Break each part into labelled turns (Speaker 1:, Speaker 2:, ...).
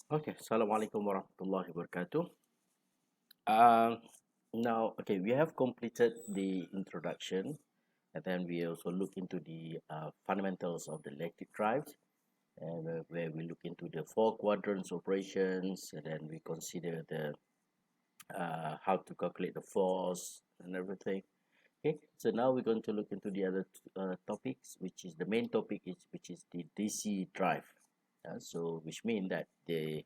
Speaker 1: Okay, Assalamualaikum warahmatullahi wabarakatuh. Um, okay, we have completed the introduction, and then we also look into the fundamentals of the electric drives, and where we look into the four quadrants operations, and then we consider the how to calculate the force and everything. Okay, so now we're going to look into the other topics, which is the main topic is which is the DC drive. So which means that the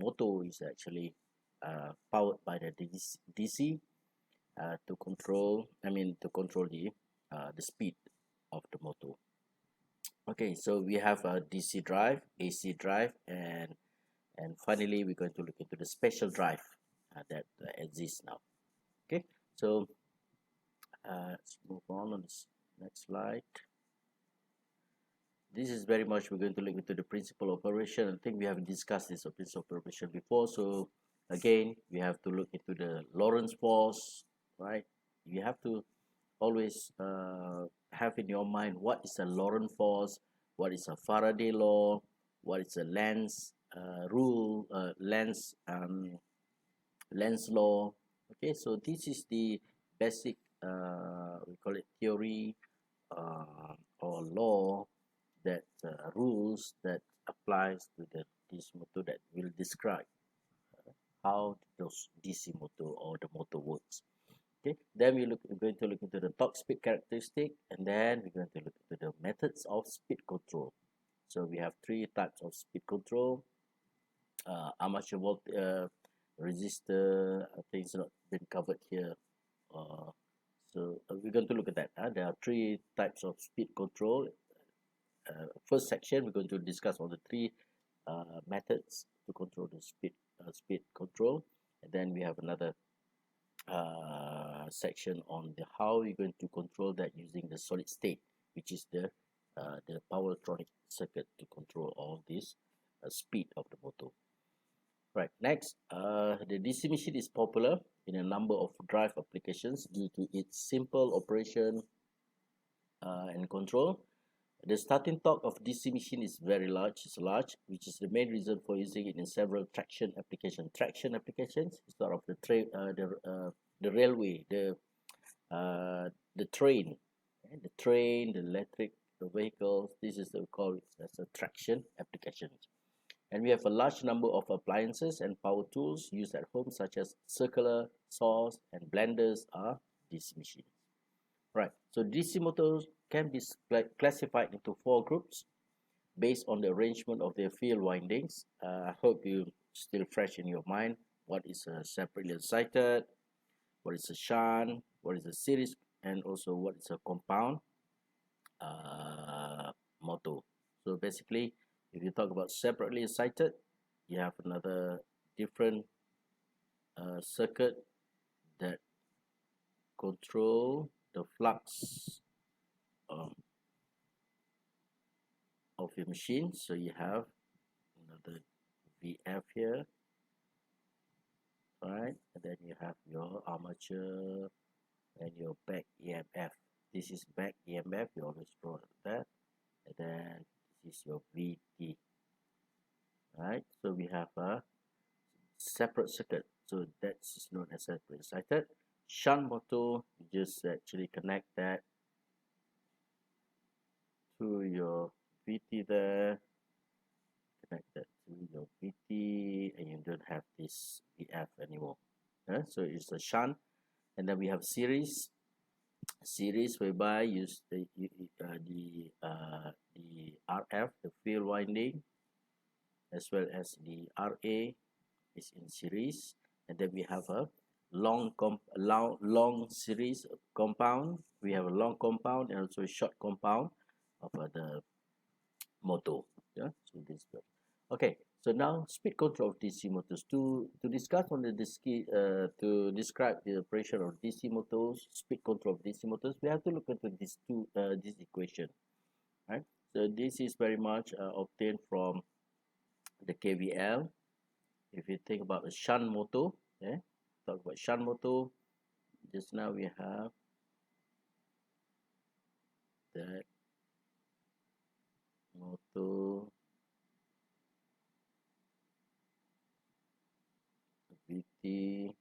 Speaker 1: motor is actually powered by the DC to control. I mean to control the speed of the motor. Okay, so we have a DC drive, AC drive, and finally we're going to look into the special drive that exists now. Okay, so let's move on this next slide. This is very much we're going to look into the principal operation. I think we have discussed this principal operation before. So again, we have to look into the Lorentz force, right? You have to always have in your mind what is a Lorentz force, what is a Faraday law, what is a Lenz rule, Lenz law. Okay, so this is the basic we call it theory or law that rules that applies to this motor that will describe how those DC motor or the motor works. Okay, then we're going to look into the torque speed characteristic, and then we're going to look into the methods of speed control. So we have three types of speed control. Armature resistor, I think it's not been covered here. We're going to look at that. There are three types of speed control. First section, we're going to discuss all the three methods to control the speed control, and then we have another section on the how you're going to control that using the solid state, which is the power electronic circuit to control all this speed of the motor. Right, next, the DC machine is popular in a number of drive applications due to its simple operation and control. The starting torque of DC machine is very large, which is the main reason for using it in several traction applications. Traction applications is sort of the railway, the train, the train, the electric, the vehicles. This is the call it as a traction application. And we have a large number of appliances and power tools used at home, such as circular saws and blenders are DC machines. Right, so DC motors can be classified into four groups based on the arrangement of their field windings. I hope you still fresh in your mind what is a separately excited, what is a shunt, what is a series, and also what is a compound motor. So basically, if you talk about separately excited, you have another different circuit that control the flux um, of your machine. So you have another VF here, right? And then you have your armature and your back EMF. This is back EMF, you always draw that. And then this is your VT, right? So we have a separate circuit. So that's known as separate excited. Shunt motor, you just actually connect that to your VT there, connect that to your VT, and you don't have this VF anymore. So it's a shunt, and then we have series whereby use the RF, the field winding, as well as the RA is in series, and then we have a long series compound. We have a long compound and also a short compound of the motor. Yeah, so this okay. So now speed control of DC motors. To discuss on the to describe the operation of DC motors, speed control of DC motors, we have to look into this equation, right? So this is very much obtained from the KVL. If you think about a shunt motor, talk about shunt motor. Just now we have that motor VT.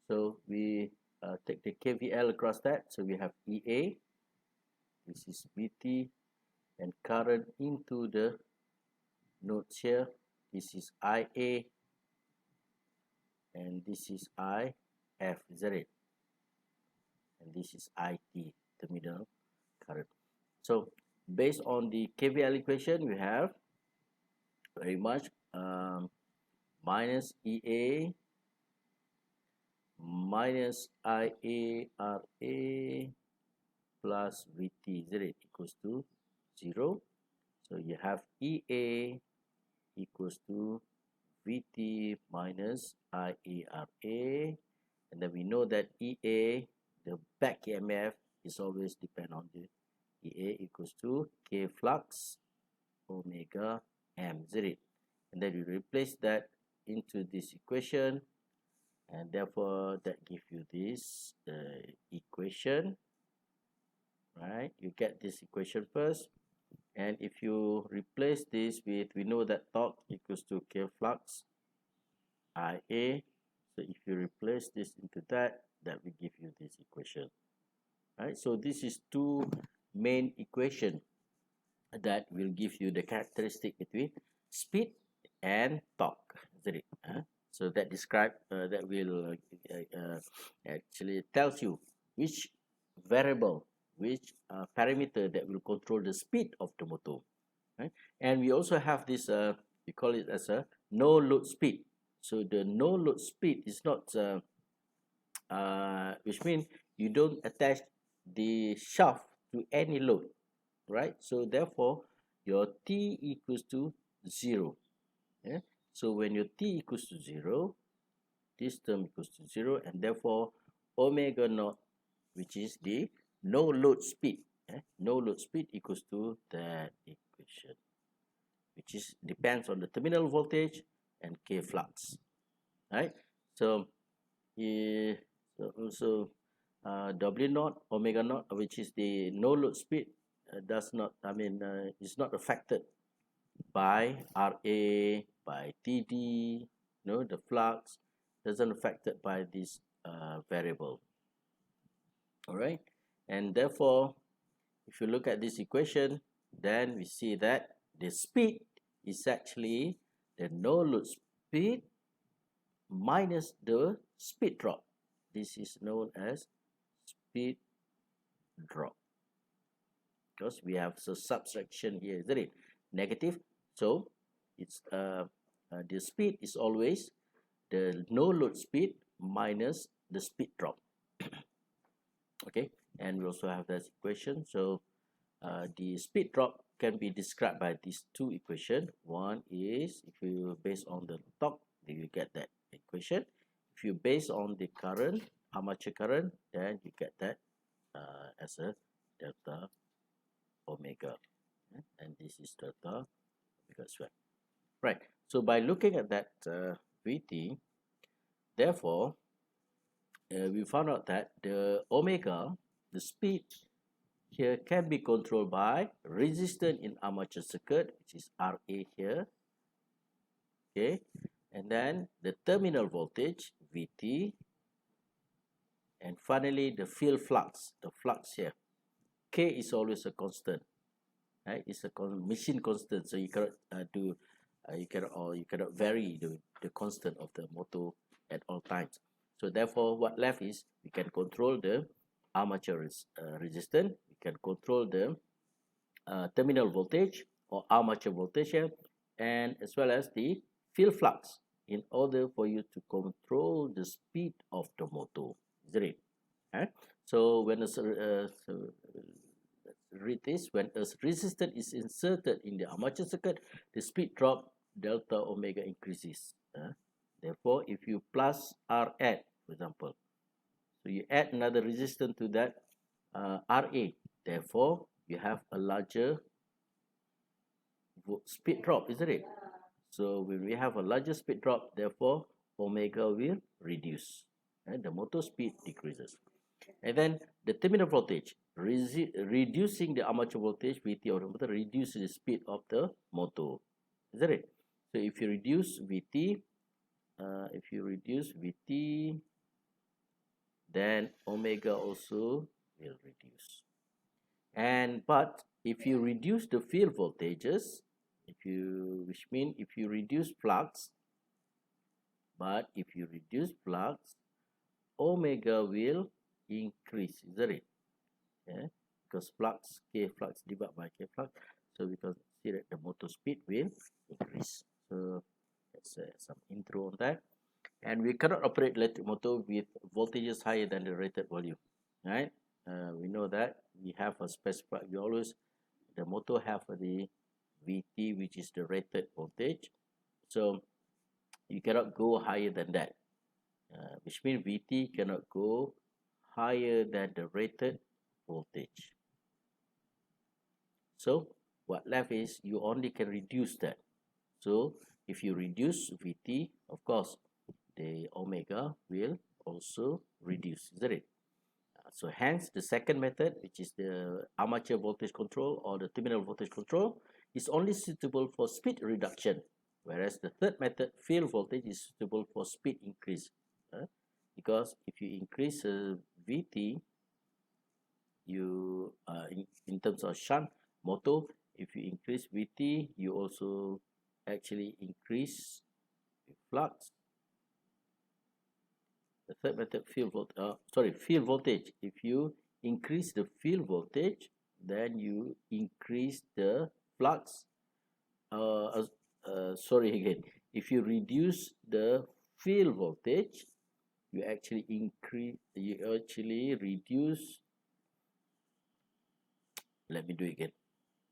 Speaker 1: So we take the KVL across that. So we have EA, this is VT, and current into the nodes here. This is IA, and this is IF, is that it? And this is IT, terminal current. So based on the KVL equation, we have very much minus EA minus IARA plus VT, is it, equals to 0. So you have EA equals to VT minus IARA, and then we know that EA, the back EMF, is always depend on the EA equals to K flux omega M, is it? And then you replace that into this equation, and therefore that gives you this equation, right? You get this equation first, and if you replace this with, we know that torque equals to K flux IA. So if you replace this into that will give you this equation, right? So this is two main equation that will give you the characteristic between speed and torque, isn't it? So that describe that will actually tells you which variable, which parameter that will control the speed of the motor, right? And we also have this we call it as a no load speed. So the no load speed is not which means you don't attach the shaft to any load, right? So therefore your T equals to 0. Yeah? So when your T equals to 0, this term equals to 0, and therefore omega naught, which is the no load speed, no load speed equals to that equation, which is depends on the terminal voltage and K flux, right? So also W naught, omega naught, which is the no load speed, does not, is not affected by RA, by TD, the flux doesn't affected by this variable. All right, and therefore, if you look at this equation, then we see that the speed is actually the no load speed minus the speed drop. This is known as speed drop, because we have a subtraction here, isn't it? Negative. So it's the speed is always the no load speed minus the speed drop. Okay, and we also have that equation. So the speed drop can be described by these two equations. One is, if you base on the torque, then you get that equation. If you base on the current, armature current, then you get that as a delta omega, and this is delta omega squared. Right. So by looking at that VT, therefore, we found out that the omega, the speed here, can be controlled by resistance in armature circuit, which is RA here. Okay, and then the terminal voltage VT, and finally the field flux, the flux here. K is always a constant, right? It's a machine constant, so you cannot you cannot vary the constant of the motor at all times. So therefore, what left is we can control the armature resistance, we can control the terminal voltage or armature voltage here, and as well as the field flux, in order for you to control the speed of the motor, isn't it? So when let's read this. When a resistance is inserted in the armature circuit, the speed drop delta omega increases. Therefore, if you plus R add, for example, so you add another resistance to that RA, therefore you have a larger speed drop, isn't it? So when we have a larger speed drop, therefore omega will reduce, and the motor speed decreases. And then the terminal voltage, reducing the armature voltage VT of the motor reduces the speed of the motor, isn't it? So if you reduce Vt, then omega also will reduce. But if you reduce the field voltages, which means if you reduce flux, omega will increase, isn't it? Yeah, because K flux divided by K flux, so we can see that the motor speed will increase. So that's some intro on that. And we cannot operate electric motor with voltages higher than the rated volume, right? We know that we have a specified, the motor have the Vt, which is the rated voltage. So you cannot go higher than that, which means Vt cannot go higher than the rated voltage. So what left is you only can reduce that. So if you reduce Vt, of course, the omega will also reduce, isn't it? So hence the second method, which is the armature voltage control or the terminal voltage control, is only suitable for speed reduction, whereas the third method, field voltage, is suitable for speed increase. Because if you increase Vt, you in terms of shunt motor, if you increase Vt, you also actually increase flux. The third method, field voltage. If you increase the field voltage, then you increase the flux. If you reduce the field voltage, you actually reduce. Let me do it again.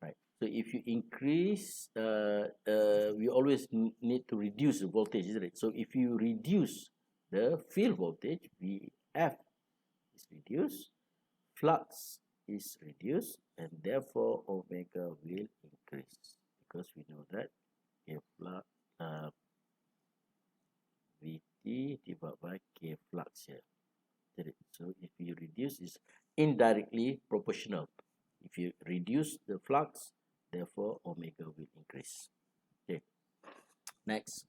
Speaker 1: Right. So if you increase, we always need to reduce the voltage, isn't it? So if you reduce the field voltage, Vf is reduced, flux is reduced, and therefore omega will increase, because we know that K flux Vt divided by K flux here. So if you reduce, is indirectly proportional. If you reduce the flux, therefore omega will increase. Okay. Next.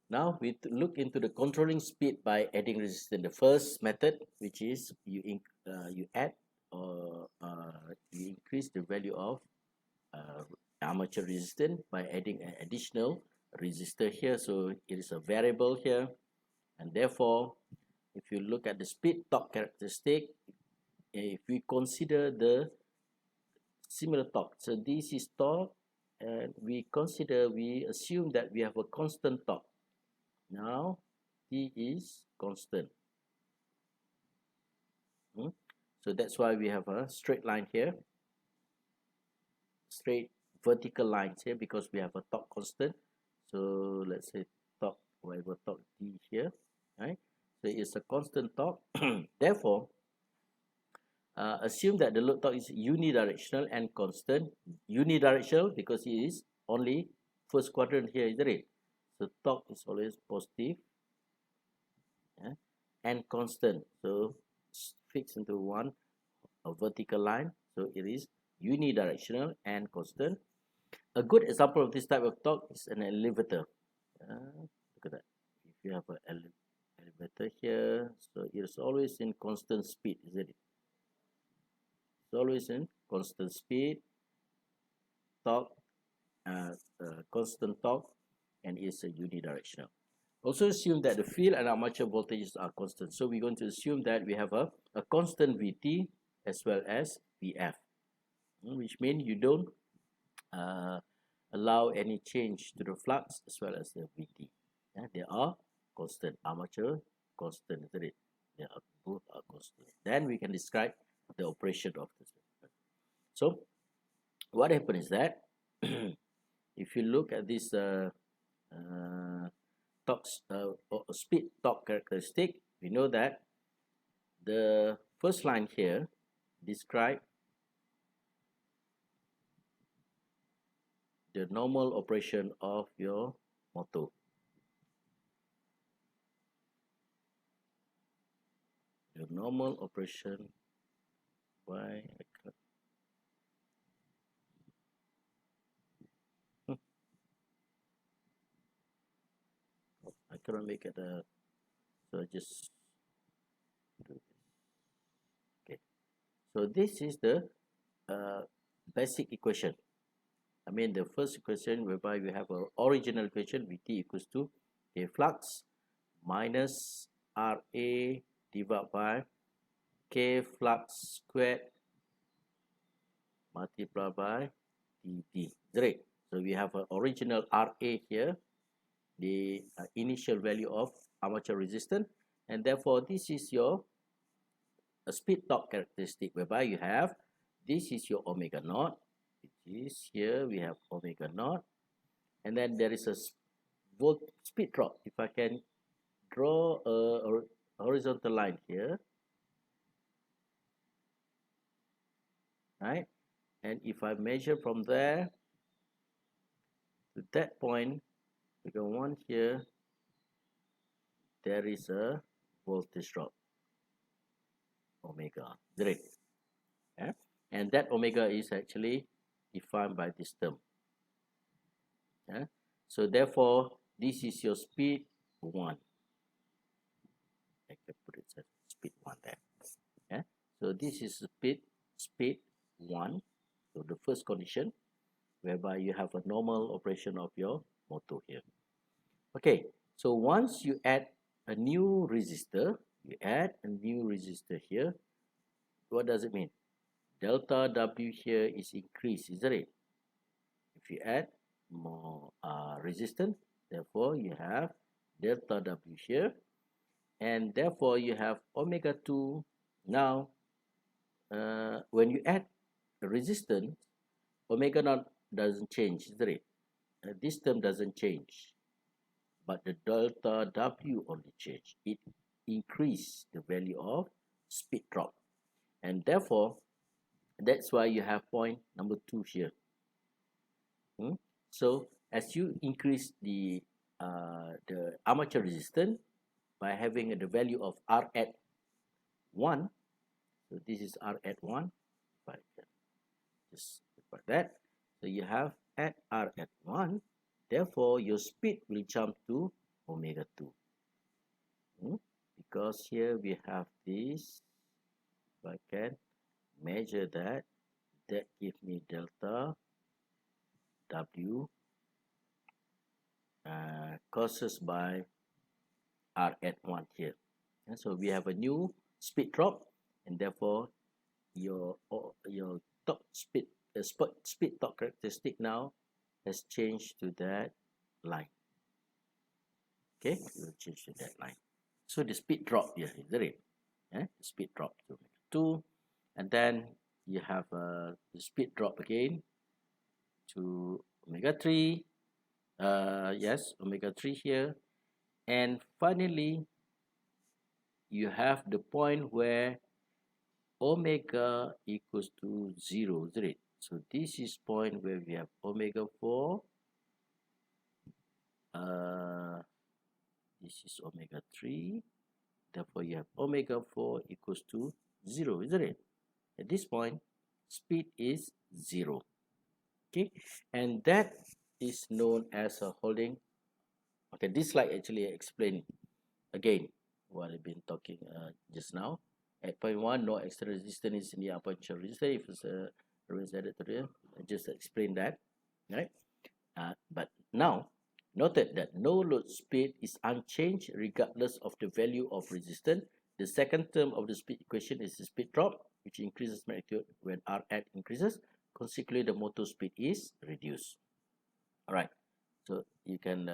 Speaker 1: Now we look into the controlling speed by adding resistance. The first method, which is you add or you increase the value of armature resistance by adding an additional resistor here. So it is a variable here, and therefore, if you look at the speed torque characteristic, if we consider the similar torque, so this is torque, and we assume that we have a constant torque. Now T is constant. So that's why we have a straight line here, straight vertical lines here, because we have a torque constant. So let's say torque, whatever torque T here, right? So it's a constant torque. Therefore, assume that the load torque is unidirectional and constant. Unidirectional because it is only first quadrant here, isn't it? So torque is always positive, and constant. So fixed into a vertical line. So it is unidirectional and constant. A good example of this type of torque is an elevator. Look at that. If you have an elevator here, so it is always in constant speed, isn't it? It's always in constant speed, torque, constant torque, and is a unidirectional. Also assume that the field and armature voltages are constant. So we're going to assume that we have a constant Vt as well as Vf, which means you don't allow any change to the flux as well as the Vt. They are constant. Armature constant, isn't it? Both are constant. Then we can describe the operation of this. So what happens is that if you look at this speed torque characteristic, we know that the first line here describe the normal operation of your motor. The normal operation by cannot make it so I just do this. Okay, so this is the basic equation. I mean the first equation whereby we have our original equation Vt equals to a flux minus Ra divided by K flux squared multiplied by dt. Great. So we have an original Ra here, the initial value of armature resistance, and therefore this is your speed torque characteristic whereby you have this is your omega naught, which is here we have omega naught, and then there is a volt speed drop. If I can draw a horizontal line here, right, and if I measure from there to that point, figure 1 here, there is a voltage drop omega. Great. Yeah? And that omega is actually defined by this term. Yeah? So therefore this is your speed 1. I can put it as speed 1 there. Yeah? So this is speed 1. So the first condition whereby you have a normal operation of your motor here. Okay, so once you add a new resistor, here, what does it mean? Delta W here is increased, isn't it? If you add more resistance, therefore you have delta W here, and therefore you have omega 2. Now, when you add a resistance, omega naught doesn't change, isn't it? This term doesn't change, but the delta W only change. It increase the value of speed drop, and therefore that's why you have point number 2 here. So as you increase the armature resistance by having the value of R at 1, so this is R at 1, if I can just put that, so you have at R at 1, therefore your speed will jump to omega 2. Because here we have this, if I can measure that, that gives me delta W causes by R at 1 here. And so we have a new speed drop, and therefore your torque speed torque characteristic now has changed to that line. Okay, we will change to that line. So the speed drop here, is it? The speed drop to omega 2, and then you have the speed drop again to omega 3. Yes, omega 3 here, and finally you have the point where omega equals to 0, isn't it? So this is point where we have omega 4. This is omega 3. Therefore, you have omega 4 equals to 0, isn't it? At this point, speed is 0. Okay, and that is known as a holding. Okay, this slide actually explain again what I've been talking just now. At point 1, no external resistance is in the armature resistor. If it's a added to there, I just explain that, right? But now, noted that no load speed is unchanged regardless of the value of resistance. The second term of the speed equation is the speed drop, which increases magnitude when R at increases. Consequently, the motor speed is reduced. All right, so you can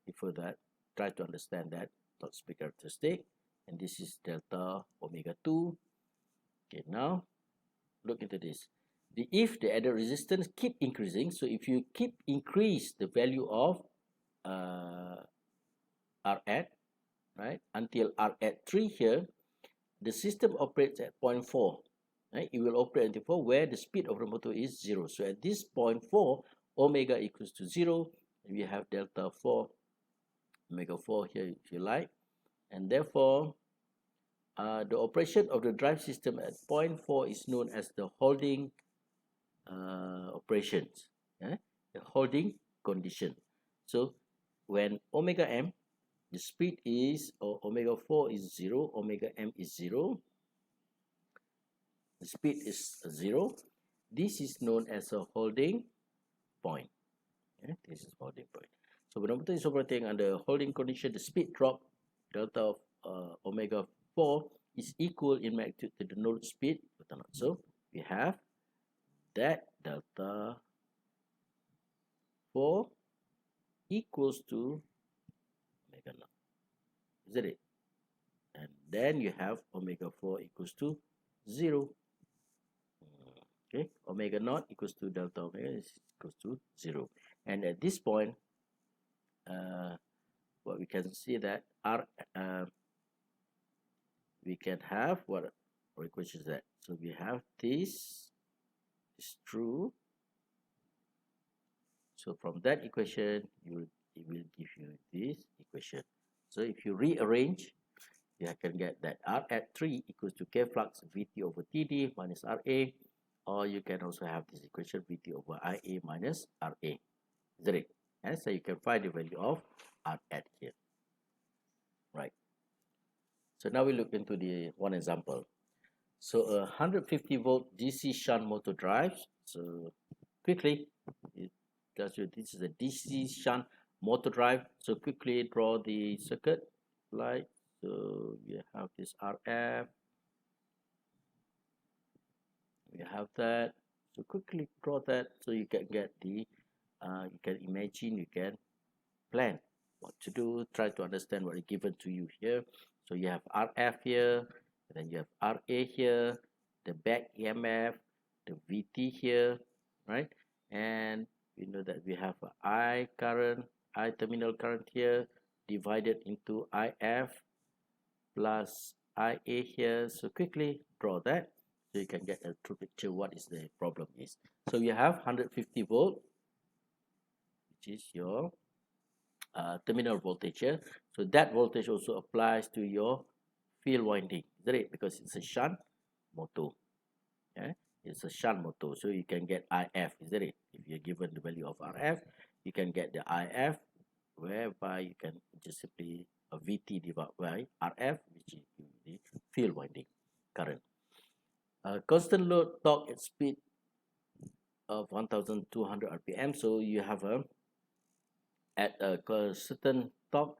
Speaker 1: refer that, try to understand that torque speed characteristic, and this is delta omega 2. Okay, now look into this. If the added resistance keep increasing, so if you keep increase the value of R at, right, until R at 3 here, the system operates at 0.4. Right? It will operate until 4 where the speed of the motor is 0. So at this 0.4, omega equals to 0. We have delta 4, omega 4 here if you like. And therefore, the operation of the drive system at 0.4 is known as the holding operations, the holding condition. So when omega m the speed is, or omega 4 is 0, omega m is 0, the speed is 0. This is known as a holding point. This is holding point. So when the motor is operating under holding condition, the speed drop delta of omega 4 is equal in magnitude to the node speed. So we have that delta 4 equals to omega naught. Is that it? And then you have omega 4 equals to 0. Okay, omega naught equals to delta omega is equals to 0. And at this point, what we can see that we can have what equation is that? So we have this is true. So from that equation, it will give you this equation. So if you rearrange, you can get that R at 3 equals to K flux Vt over Td minus Ra, or you can also have this equation Vt over Ia minus Ra. Is that it? And so you can find the value of R at here. Right. So now we look into the one example. So a 150 volt DC shunt motor drive. So quickly, it tells you this is a DC shunt motor drive. So quickly draw the circuit. Like so, you have this RF. We have that. So quickly draw that so you can get the. You can imagine. You can plan what to do. Try to understand what is given to you here. So you have RF here, and then you have RA here, the back EMF, the VT here, right? And we know that we have a I current, I terminal current here, divided into IF plus IA here. So quickly draw that so you can get a true picture what is the problem is. So you have 150 volt, which is your terminal voltage here. So that voltage also applies to your field winding, is that it? Because it's a shunt motor. Yeah, it's a shunt motor, so you can get IF, is that it? If you're given the value of RF, you can get the IF, whereby you can just simply a VT divided by RF, which is the field winding current. Constant load torque at speed of 1200 RPM. So you have a at a certain torque,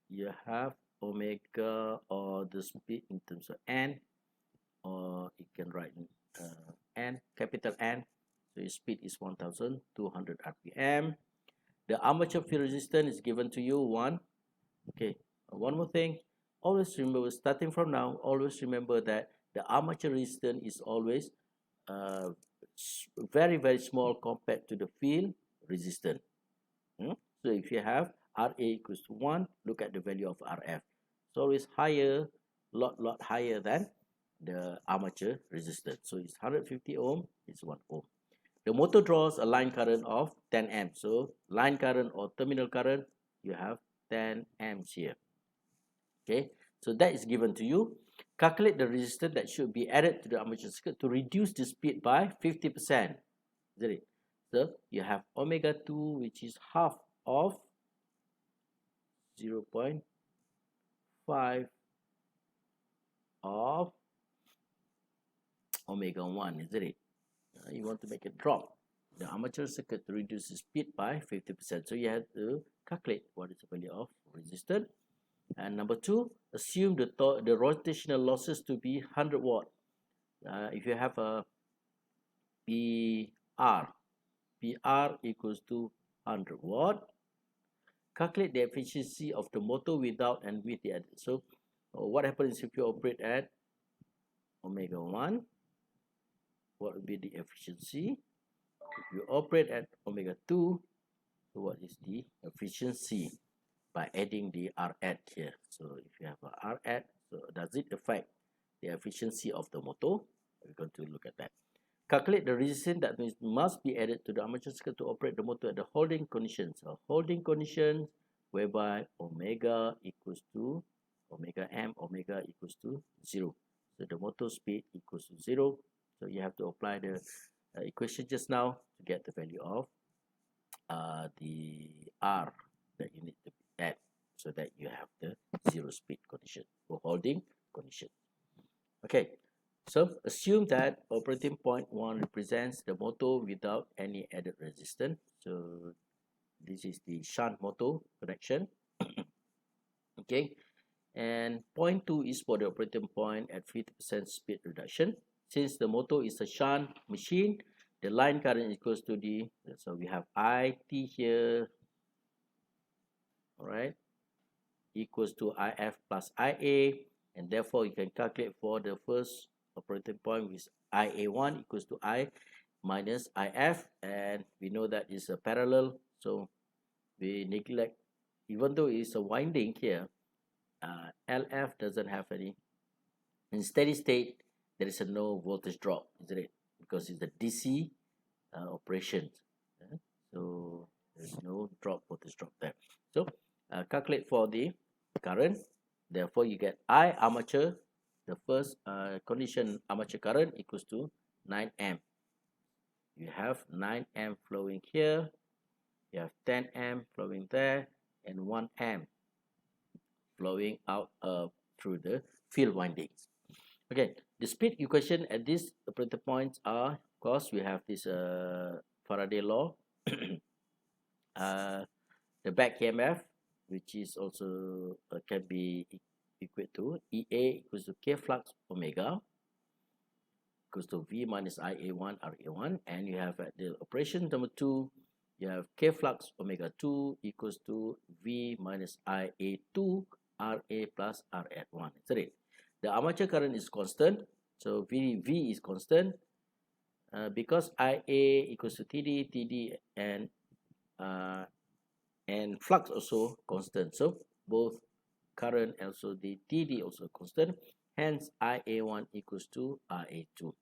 Speaker 1: you have omega or the speed in terms of N, or you can write N, capital N. So your speed is 1200 RPM. The armature field resistance is given to you 1. Okay, one more thing, always remember, starting from now, always remember that the armature resistance is always very, very small compared to the field resistance. So if you have Ra equals to 1, look at the value of Rf. It's always higher, lot higher than the armature resistance. So it's 150 ohm, it's 1 ohm. The motor draws a line current of 10 amps. So line current or terminal current, you have 10 amps here. Okay, so that is given to you. Calculate the resistance that should be added to the armature circuit to reduce the speed by 50%. Is that it? So you have omega 2, which is half of 0.5 of omega 1, isn't it? You want to make it drop the armature circuit to reduce the speed by 50%. So you have to calculate what is the value of resistance. And number 2, assume the rotational losses to be 100 watt. If you have a PR equals to 100 watt, calculate the efficiency of the motor without and with the added. So what happens if you operate at omega 1? What will be the efficiency? If you operate at omega 2, so what is the efficiency? By adding the R here. So if you have a R, so does it affect the efficiency of the motor? We're going to look at that. Calculate the resistance that must be added to the armature circuit to operate the motor at the holding conditions. So holding conditions whereby omega equals to omega m, omega equals to 0. So the motor speed equals to 0. So you have to apply the equation just now to get the value of the R that you need to add. so that you have the zero speed condition or holding condition. Okay, so assume that operating point 1 represents the motor without any added resistance. So this is the shunt motor connection. Okay, and point 2 is for the operating point at 50% speed reduction. Since the motor is a shunt machine, the line current equals to the, so we have IT here, all right, equals to IF plus IA, and therefore you can calculate for the first operating point with IA1 equals to I minus IF, and we know that is a parallel, so we neglect, even though it's a winding here, LF doesn't have any. In steady state, there is a no voltage drop, isn't it? Because it's a DC operation. So there's no voltage drop there. So calculate for the current. Therefore, you get I armature, the first condition armature current equals to 9 amp. You have 9 amp flowing here. You have 10 amp flowing there, and 1 amp flowing out through the field windings. Okay, the speed equation at these operator points are, of course, we have this Faraday law, the back EMF, which is also can be equal to EA equals to K flux omega equals to V minus IA1 RA1, and you have at the operation number 2, you have K flux omega 2 equals to V minus IA2 RA plus RA1. Isn't it? The armature current is constant, so V is constant because IA equals to TD and flux also constant. So both current also the TD also constant. Hence IA1 equals to IA2.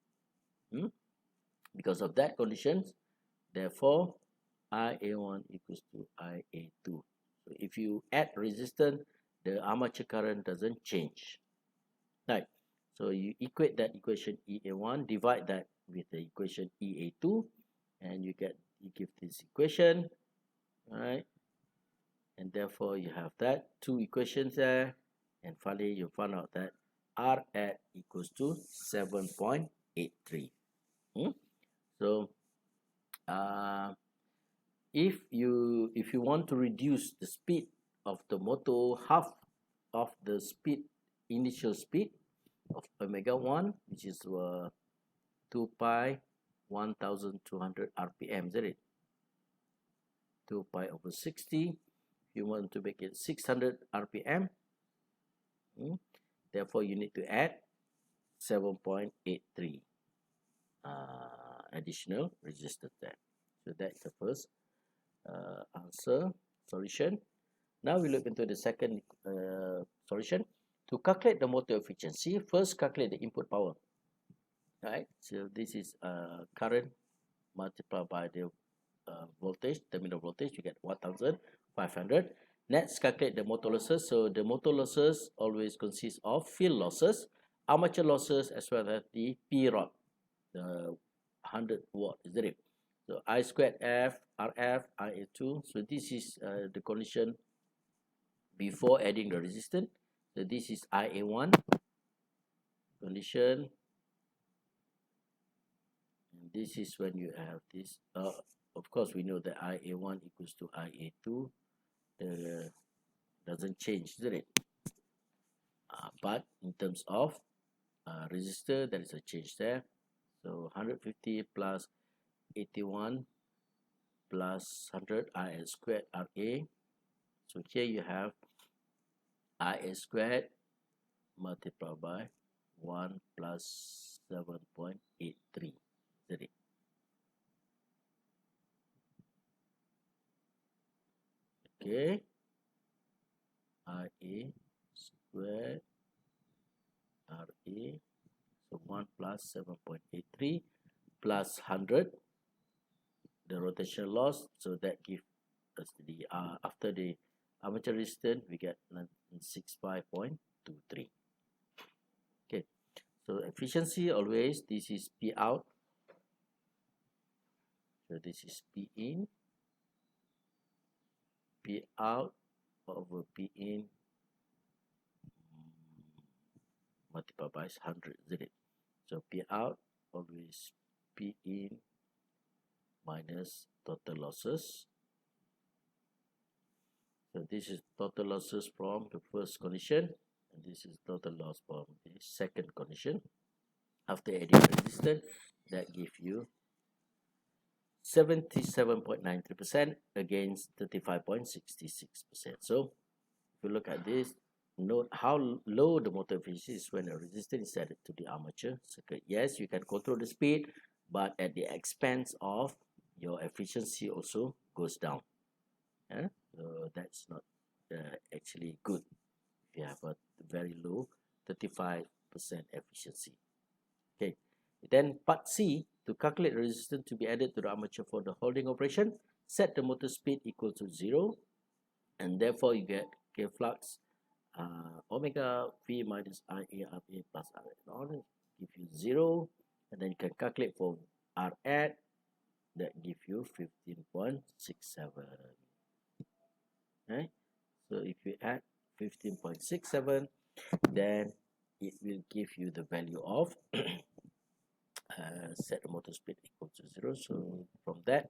Speaker 1: Because of that conditions, therefore IA1 equals to IA2. So if you add resistance, the armature current doesn't change. Right. So you equate that equation EA1, divide that with the equation EA2, and you give this equation, right? And therefore you have that two equations there, and finally you find out that R at equals to 7.83. So if you want to reduce the speed of the motor half of the initial speed of omega 1, which is 2 pi 1200 rpm, isn't it? 2 pi over 60. You want to make it 600 rpm, therefore you need to add 7.83 additional resistance there. So that's the first solution. Now we look into the second solution. To calculate the motor efficiency, first calculate the input power. Right, so this is current multiplied by the voltage, terminal voltage, you get 1500. Next, calculate the motor losses. So the motor losses always consist of field losses, armature losses, as well as the P rod, the 100 watt, isn't it? So I squared F, RF, IA2. So this is the condition before adding the resistance. So this is IA1 condition. And this is when you have this. Of course, we know that IA1 equals to IA2. Doesn't change, isn't it? But in terms of resistor, there is a change there. So 150 plus 81 plus 100 IA squared RA. So here you have IA squared multiplied by 1 plus 7.83, isn't it? Okay, IA squared RA, so 1 plus 7.83 plus 100, the rotational loss, so that gives us the after the armature resistance we get 65.23. Okay, so efficiency always, this is P out, so this is P in, P out over P in multiplied by 100, isn't it? So P out always P in minus total losses. So this is total losses from the first condition, and this is total loss from the second condition. After adding resistance, that gives you 77.93% against 35.66%. So if you look at this, note how low the motor efficiency is when a resistance is added to the armature circuit. Yes, you can control the speed, but at the expense of your efficiency also goes down. So that's not actually good if you have a very low 35% efficiency. Okay, then part C, to calculate resistance to be added to the armature for the holding operation, set the motor speed equal to 0, and therefore you get K flux omega V minus IA RA plus RA give you 0, and then you can calculate for R at, that give you 15.67. Right? So if you add 15.67, then it will give you the value of set the motor speed equal to 0. So from that,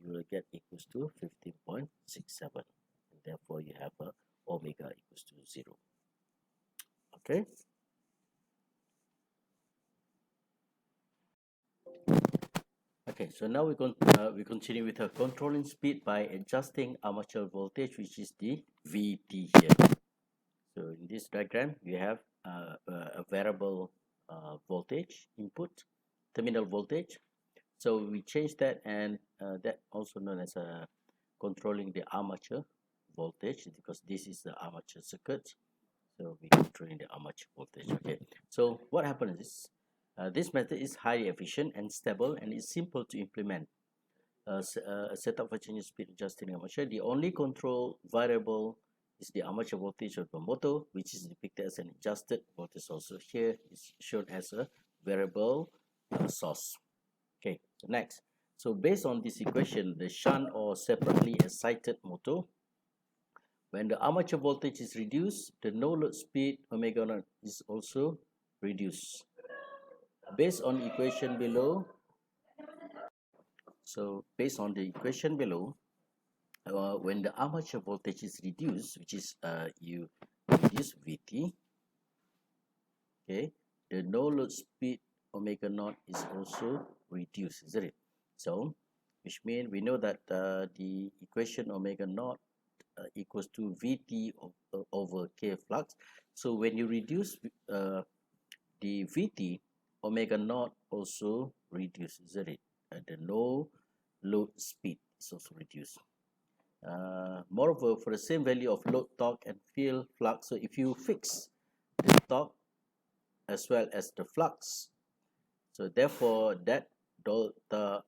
Speaker 1: you will get equals to 15.67. And therefore, you have a omega equals to 0. Okay. Okay, so now we continue with our controlling speed by adjusting armature voltage, which is the VT here. So in this diagram, you have a variable voltage input, terminal voltage. So we change that, and that also known as controlling the armature voltage, because this is the armature circuit. So we controlling the armature voltage. Okay. So what happens is this method is highly efficient and stable, and it's simple to implement. A setup for changing speed adjusting armature. The only control variable is the armature voltage of the motor, which is depicted as an adjusted voltage source. So here is shown as a variable source. Okay, so next. So based on this equation, the shunt or separately excited motor, when the armature voltage is reduced, the no load speed omega naught is also reduced. Based on equation below, when the armature voltage is reduced, which is you reduce Vt, okay, the no load speed omega naught is also reduced, isn't it? So, which means we know that the equation omega naught equals to Vt over K flux. So when you reduce the Vt, omega naught also reduces, isn't it? And the no load speed is also reduced. Moreover, for the same value of load torque and field flux, so if you fix the torque as well as the flux, so therefore that delta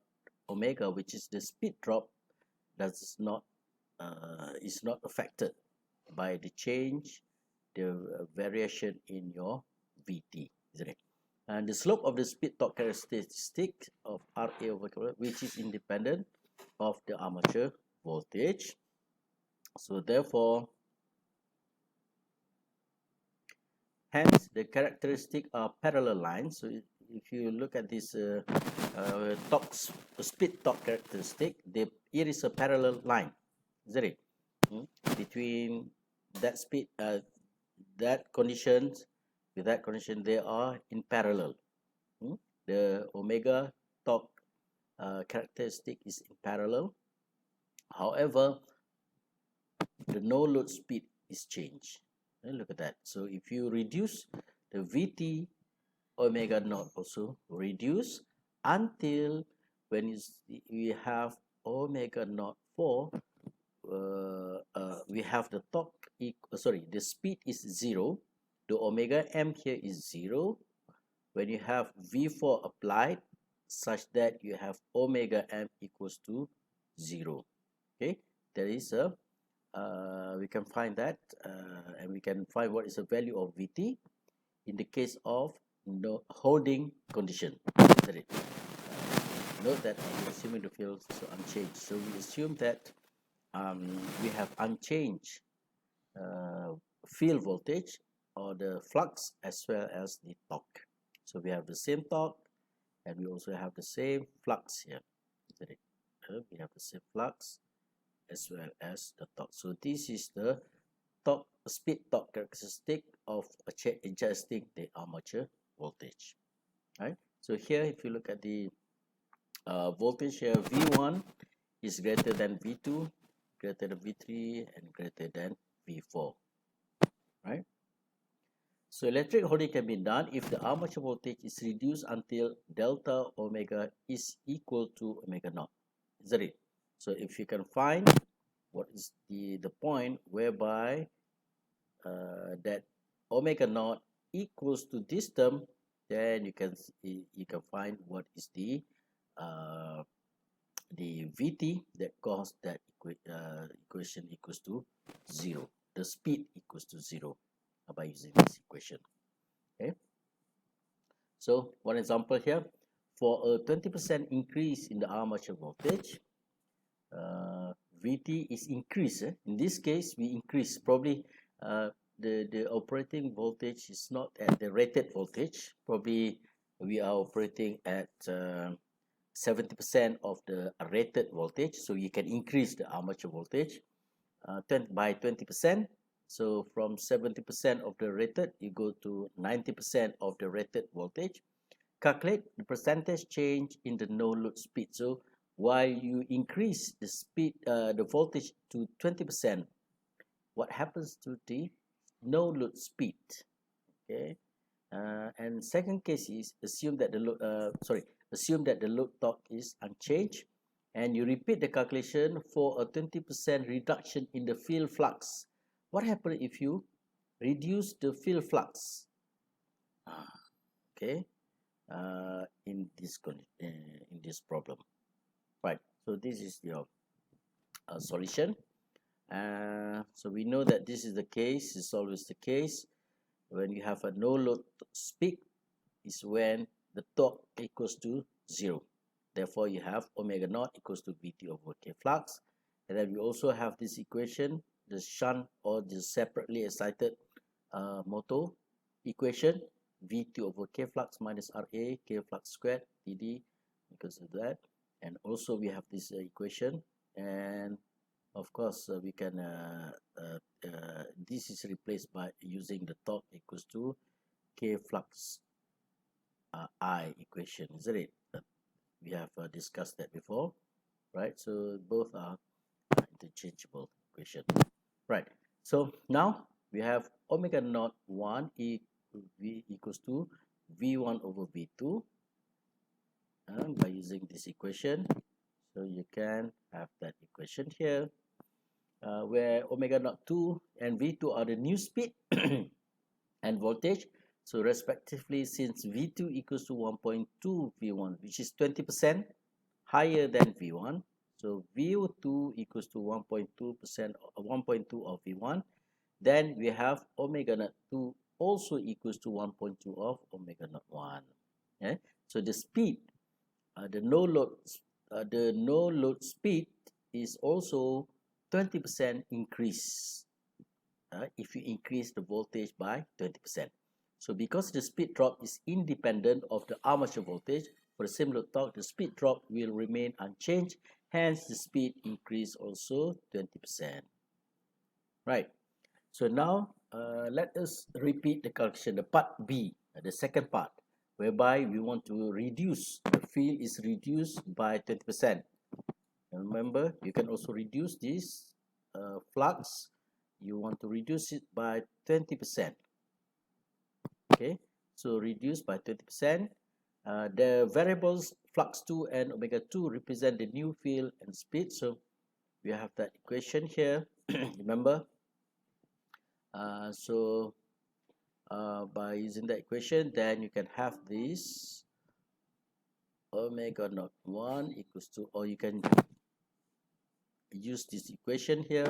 Speaker 1: omega, which is the speed drop, is not affected by the change, the variation in your Vt, isn't it? And the slope of the speed torque characteristic of Ra over K, which is independent of the armature voltage. So therefore, hence the characteristic are parallel lines. So if you look at this speed torque characteristic, it is a parallel line, isn't it? Between that speed, that conditions, with that condition, they are in parallel. The omega torque characteristic is in parallel. However, the no load speed is changed. And look at that. So if you reduce the Vt, omega naught also reduce until when we have omega naught 4, we have the torque the speed is 0, the omega m here is 0. When you have V4 applied, such that you have omega m equals to 0. Okay, there is a we can find that, and we can find what is the value of Vt in the case of no holding condition. Note that I'm assuming the fields are unchanged, so we assume that we have unchanged field voltage or the flux as well as the torque. So we have the same torque and we also have the same flux here. We have the same flux as well as the torque. So this is the torque, speed torque characteristic of adjusting the armature voltage. Right. So here, if you look at the voltage here, V1 is greater than V2, greater than V3, and greater than V4. Right. So electric holding can be done if the armature voltage is reduced until delta omega is equal to omega naught. Is that it? So if you can find what is the point whereby that omega naught equals to this term, then you can find what is the Vt that caused that equation equals to 0. The speed equals to 0 by using this equation. Okay. So one example here, for a 20% increase in the armature voltage, Vt is increased. In this case, we increase probably the operating voltage is not at the rated voltage. Probably we are operating at 70% of the rated voltage, so you can increase the armature voltage by 20%. So from 70% of the rated, you go to 90% of the rated voltage. Calculate the percentage change in the no load speed. So while you increase the speed, the voltage to 20%, what happens to the no load speed? Okay, and second case is assume that the load torque is unchanged, and you repeat the calculation for a 20% reduction in the field flux. What happens if you reduce the field flux? Okay, in this problem, right? So this is your solution. So we know that this is the case. It's always the case when you have a no load speed is when the torque equals to 0. Therefore, you have omega naught equals to Vt over K flux. And then we also have this equation, the shunt or the separately excited motor equation, Vt over K flux minus Ra, K flux squared, Td, because of that. And also we have this equation, and of course we can this is replaced by using the torque equals to K flux I equation, isn't it? We have discussed that before, right? So both are interchangeable equation, right? So now we have omega naught 1 equals to V1 over V2 by using this equation. So you can have that equation here where omega naught 2 and V2 are the new speed and voltage. So respectively, since V2 equals to 1.2 V1, which is 20% higher than V1, so V2 equals to 1.2% 1.2 of V1, then we have omega naught 2 also equals to 1.2 of omega naught 1. Okay? So the speed, the no load speed is also 20% increase if you increase the voltage by 20%. So because the speed drop is independent of the armature voltage, for the same load torque, the speed drop will remain unchanged. Hence, the speed increase also 20%. Right. So now, let us repeat the calculation, the part B, the second part, whereby we want to reduce, the field is reduced by 20%. And remember, you can also reduce this flux. You want to reduce it by 20%. Okay, so reduce by 20%. The variables flux 2 and omega 2 represent the new field and speed. So we have that equation here. Remember, by using that equation, then you can have this omega naught 1 equals to, or you can use this equation here,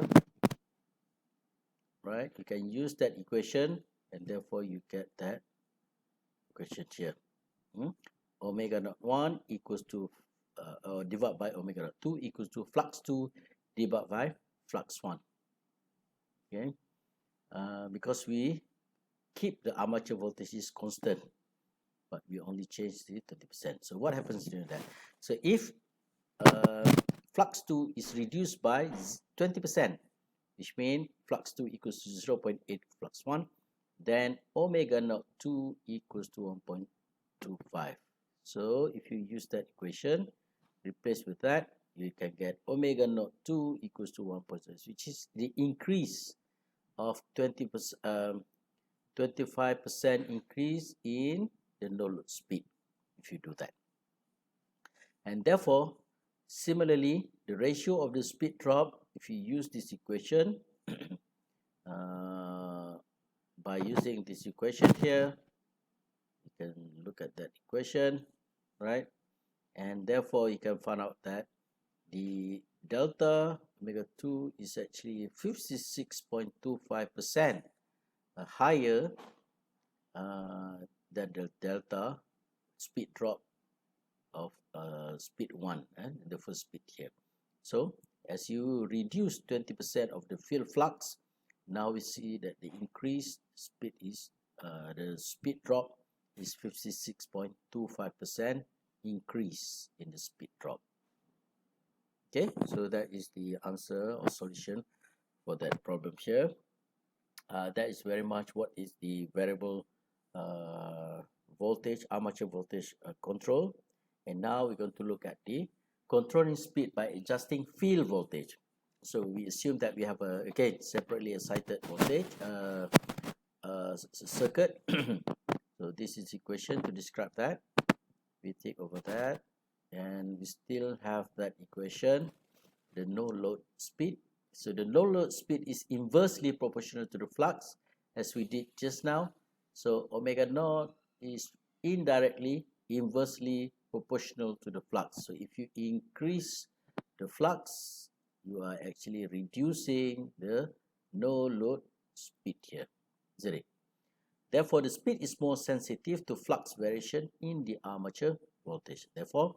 Speaker 1: right? You can use that equation, and therefore you get that equation here. Omega naught 1 equals to divided by omega naught 2 equals to flux 2 divided by flux 1. Okay, because we keep the armature voltage is constant, but we only change the 30%. So what happens during that? So if flux 2 is reduced by 20%, which means flux 2 equals to 0.8 flux 1, then omega naught 2 equals to 1.25. So if you use that equation, replace with that, you can get omega naught 2 equals to 1.6, which is the increase of 25% increase in the no load speed if you do that. And therefore, similarly, the ratio of the speed drop, if you use this equation, by using this equation here, you can look at that equation, right? And therefore, you can find out that the delta omega 2 is actually 56.25% higher than the delta speed drop of speed 1, the first speed here. So as you reduce 20% of the field flux, now we see that the increased speed is the speed drop is 56.25% increase in the speed drop. Okay, so that is the answer or solution for that problem here. That is very much what is the variable voltage, armature voltage control. And now we're going to look at the controlling speed by adjusting field voltage. So we assume that we have a, again, separately excited voltage circuit. So this is equation to describe that. We take over that, and we still have that equation, the no load speed. So the no load speed is inversely proportional to the flux, as we did just now. So omega naught is indirectly inversely proportional to the flux. So if you increase the flux, you are actually reducing the no load speed here, isn't it? Therefore, the speed is more sensitive to flux variation in the armature voltage. Therefore,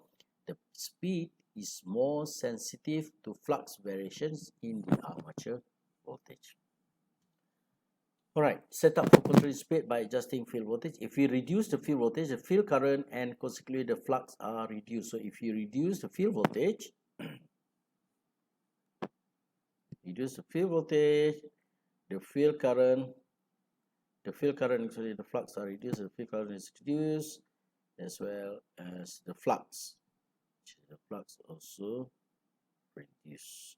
Speaker 1: the speed is more sensitive to flux variations in the armature voltage. Alright, set up for controlling speed by adjusting field voltage. If we reduce the field voltage, the field current and consequently the flux are reduced. So if you reduce the field voltage, the field current, actually the flux are reduced, the field current is reduced, as well as the flux. The flux also reduced.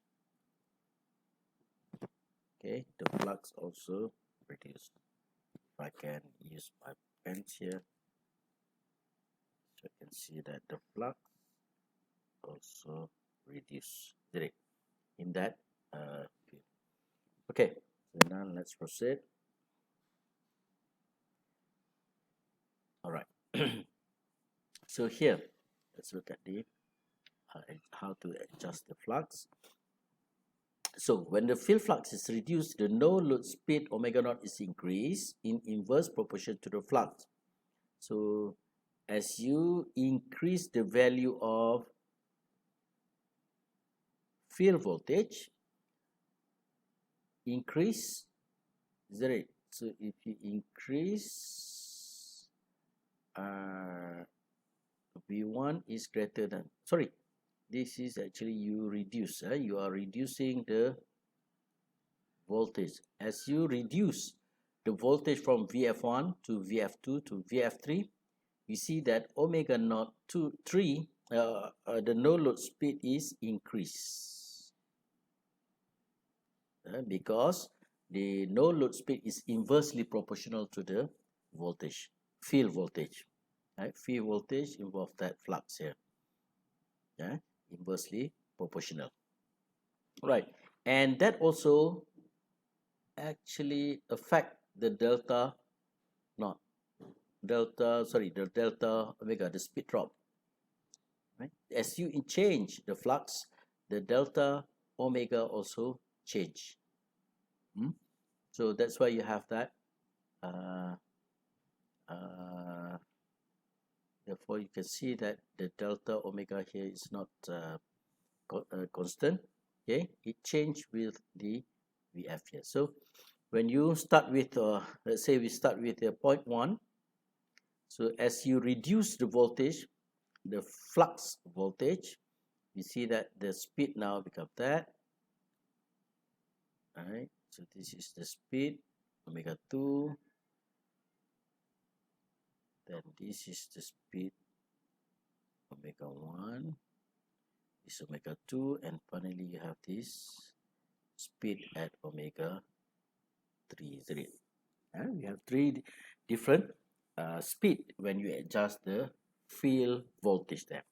Speaker 1: Okay, the flux also reduced. If I can use my pens here, so I can see that the flux also reduced in that field. Okay, so now let's proceed. All right. So here, let's look at the how to adjust the flux. So when the field flux is reduced, the no load speed omega naught is increased in inverse proportion to the flux. So as you increase the value of field voltage, increase, is that it? So if you increase V1 is greater than, sorry, this is actually you reduce, you are reducing the voltage. As you reduce the voltage from VF1 to VF2 to VF3, you see that omega naught 3, the no load speed is increased because the no load speed is inversely proportional to the voltage, field voltage. Right? Field voltage involves that flux here. Yeah, inversely proportional. Right, and that also actually affect the delta omega, the speed drop. Right, as you change the flux, the delta omega also change. So that's why you have that. Therefore, you can see that the delta omega here is not constant. Okay, it changed with the VF here. So when you start with, let's say we start with 0.1. So as you reduce the voltage, the flux voltage, we see that the speed now becomes that. All right, so this is the speed, omega 2. Then this is the speed, omega 1. This omega 2. And finally, you have this speed at omega 3. And we have three different speed when you adjust the field voltage there.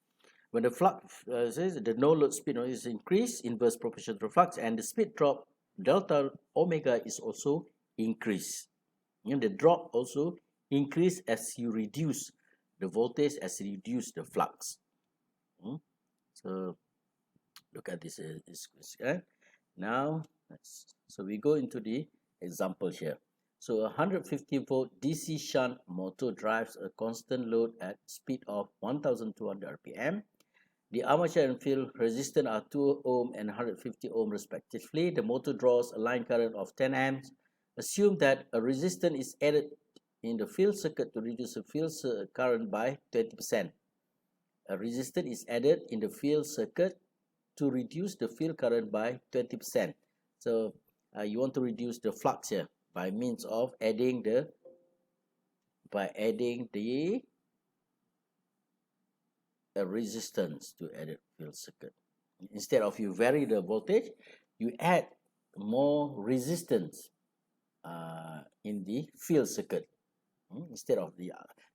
Speaker 1: When the flux says the no load speed is increased, inverse proportional to flux, and the speed drop delta omega is also increased. And the drop also increase as you reduce the voltage, as you reduce the flux. So look at this. Now, so we go into the example here. So a 150 volt DC shunt motor drives a constant load at speed of 1200 rpm. The armature and field resistance are 2 ohm and 150 ohm respectively. The motor draws a line current of 10 amps. Assume that a resistance is added in the field circuit to reduce the field current by 20%. A resistance is added in the field circuit to reduce the field current by 20%. So you want to reduce the flux here by means of adding the resistance to added field circuit. Instead of you vary the voltage, you add more resistance in the field circuit. Instead of the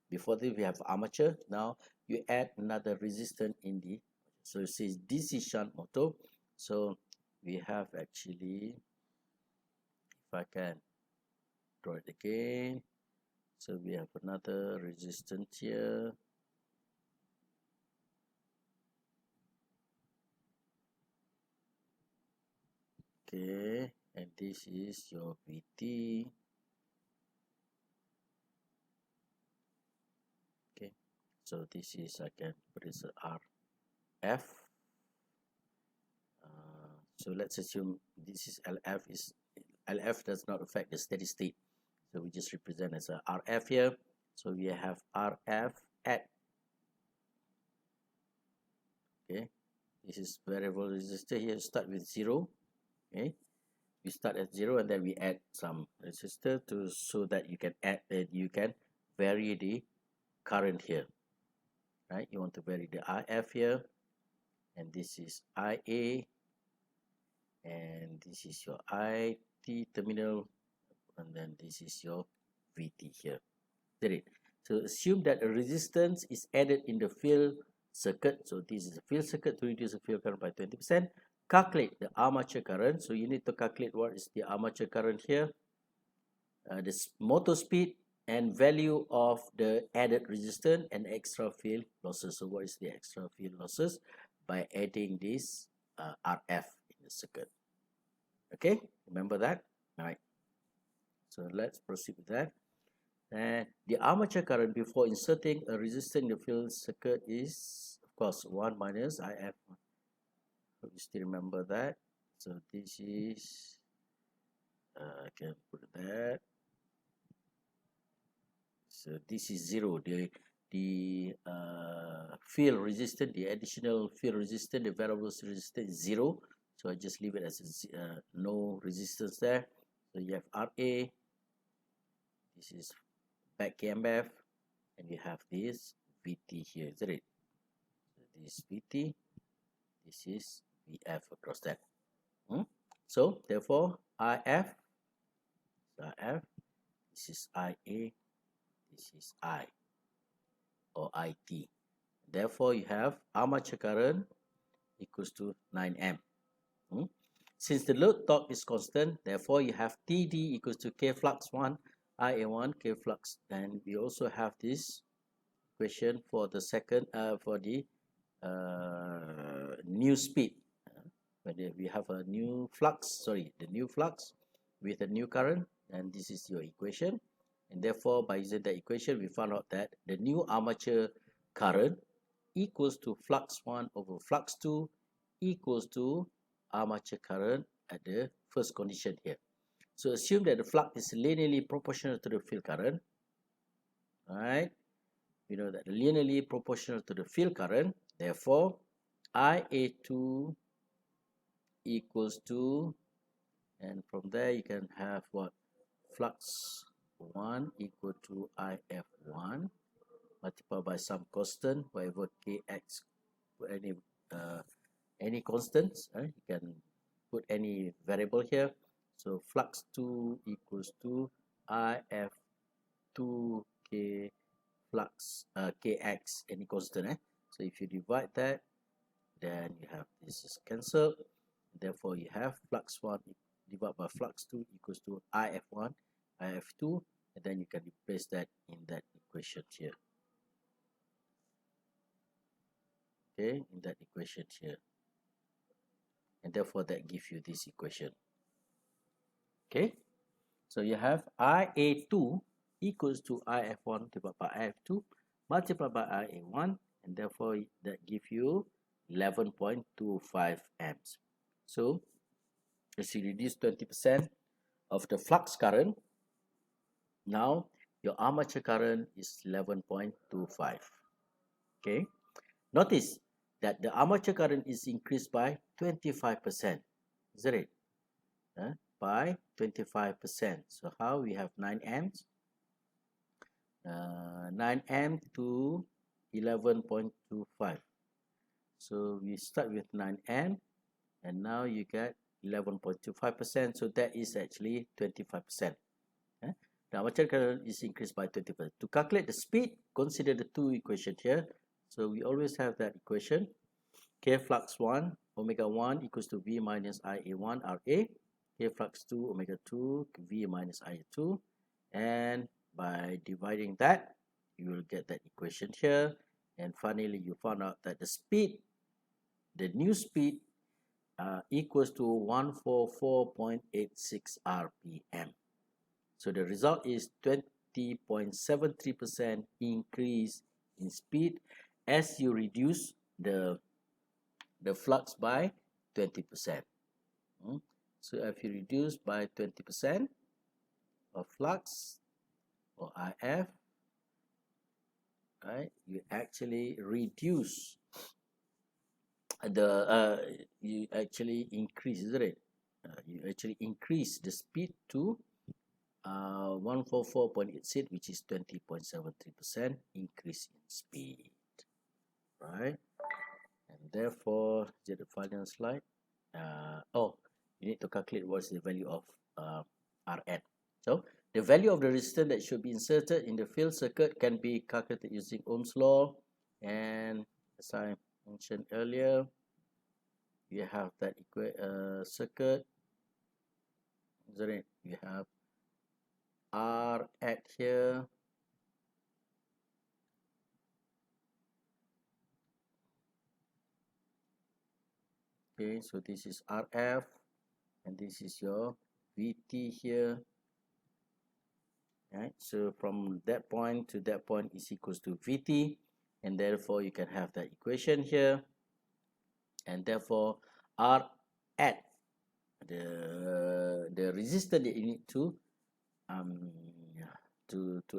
Speaker 1: before this we have armature, now you add another resistance in the, so it says DC shunt motor. So we have actually, if I can draw it again, so we have another resistance here. Okay, and this is your VT. Okay, so this is, I can put this RF. So let's assume this is LF does not affect the steady state, so we just represent as a RF here. So we have RF at, okay, this is variable resistor here, start with 0. Okay, we start at 0 and then we add some resistor to, so that you can add, you can vary the current here, right? You want to vary the RF here, and this is IA, and this is your IT terminal, and then this is your VT here. Get it? So assume that a resistance is added in the field circuit. So this is the field circuit to reduce the field current by 20%. Calculate the armature current. So you need to calculate what is the armature current here, this motor speed, and value of the added resistance and extra field losses. So what is the extra field losses? By adding this RF in the circuit. Okay, remember that? All right. So let's proceed with that. And the armature current before inserting a resistor in the field circuit is, of course, 1 minus IF. Hope you still remember that. So this is, I can put that. So this is 0. The field resistance, the additional field resistance, the variable resistance is 0. So I just leave it as no resistance there. So you have RA. This is back EMF, and you have this VT here, isn't it? So this VT, this is VF across that. So therefore IF, this is IA, this is I, or IT. Therefore you have armature current equals to 9 amp. Since the load torque is constant, therefore you have TD equals to K flux 1, IA1, K flux. And we also have this equation for the second, for the new speed. When we have a new flux, the new flux with a new current, and this is your equation. And therefore, by using the equation, we found out that the new armature current equals to flux 1 over flux 2 equals to armature current at the first condition here. So assume that the flux is linearly proportional to the field current. Right? We know that linearly proportional to the field current. Therefore, IA2 equals to, and from there you can have what? Flux 1 equal to IF1 multiplied by some constant, whatever kx, any constants. You can put any variable here. So flux 2 equals to IF2k flux kx, any constant. So if you divide that, then you have this is cancelled. Therefore, you have flux 1 divided by flux 2 equals to IF1, IF2, and then you can replace that in that equation here. Okay, in that equation here. And therefore, that gives you this equation. Okay, so you have IA2 equals to IF1 divided by IF2 multiplied by IA1, and therefore that gives you 11.25 amps. So as you reduce 20% of the flux current, now your armature current is 11.25. Okay, notice that the armature current is increased by 25%, isn't it? By 25%. So how we have 9 amps? 9 amp to 11.25. So we start with 9 amp, and now you get 11.25%. So that is actually 25%. The armature current is increased by 20%. To calculate the speed, consider the two equations here. So we always have that equation. K flux 1 omega 1 equals to V minus IA1 RA. K flux 2 omega 2 V minus IA2. And by dividing that, you will get that equation here. And finally, you found out that the speed, the new speed, equals to 144.86 RPM. So the result is 20.73% increase in speed as you reduce the flux by 20%. So if you reduce by 20% of flux or IF, right, you actually reduce you actually increase, isn't it? You actually increase the speed to 144.86, which is 20.73% increase in speed, right? And therefore, is it the final slide? You need to calculate what's the value of Rn. So the value of the resistance that should be inserted in the field circuit can be calculated using Ohm's law, and as I mentioned earlier, you have that circuit, isn't it? You have R at here, okay, so this is RF, and this is your VT here, right? So from that point to that point is equals to VT, and therefore you can have that equation here, and therefore R at the resistance that you need to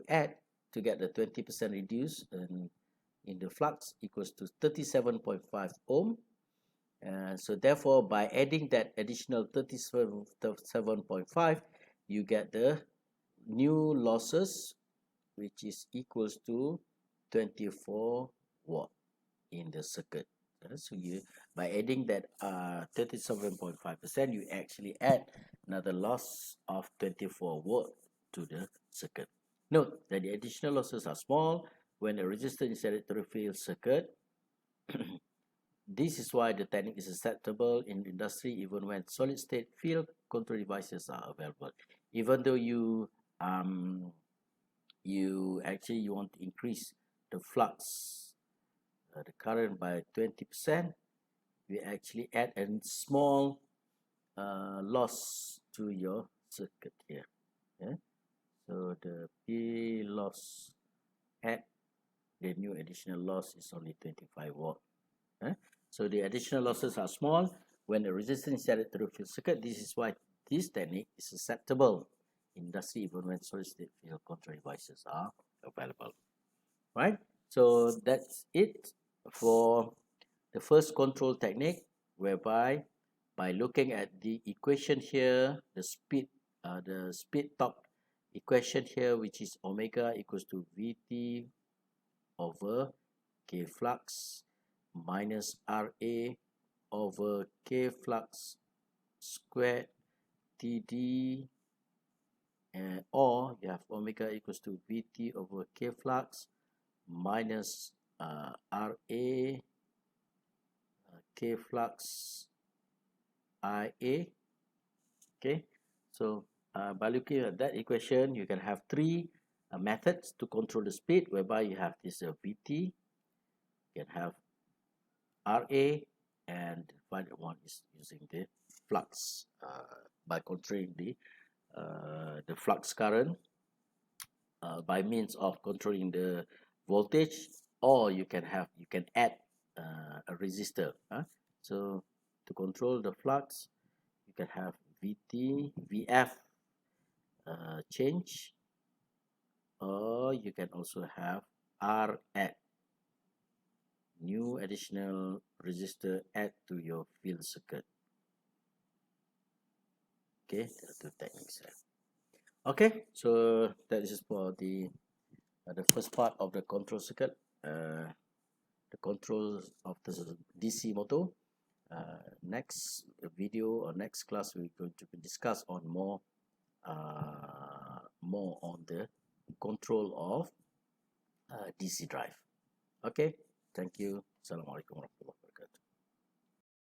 Speaker 1: add to get the 20% reduce in the flux equals to 37.5 ohm. So therefore, by adding that additional 37.5, you get the new losses, which is equals to 24 watt in the circuit. So you, by adding that 37.5%, you actually add another loss of 24 watt to the circuit. Note that the additional losses are small when the resistance is added to the field circuit. This is why the technique is acceptable in industry even when solid state field control devices are available. Even though you want to increase the flux, the current by 20%, we actually add a small loss to your circuit here. Okay? So the P loss at the new additional loss is only 25 watt. Okay? So the additional losses are small when the resistance is added to the field circuit. This is why this technique is acceptable in industry even when solid state field control devices are available. Right? So that's it for the first control technique, whereby by looking at the equation here, the speed torque equation here, which is omega equals to Vt over K flux minus Ra over K flux squared Td, or you have omega equals to Vt over K flux minus Ra K flux Ia. Okay, so by looking at that equation, you can have three methods to control the speed, whereby you have this Vt, you can have Ra, and the final one is using the flux by controlling the flux current by means of controlling the voltage, or you can add a resistor. So to control the flux, you can have Vt, Vf change, or you can also have R add, new additional resistor add to your field circuit. Okay, there are two techniques. Okay, so that is for the first part of the control circuit, the control of the DC motor. Next video or next class, we're going to discuss on more on the control of DC drive. Okay, thank you. Assalamualaikum warahmatullahi wabarakatuh.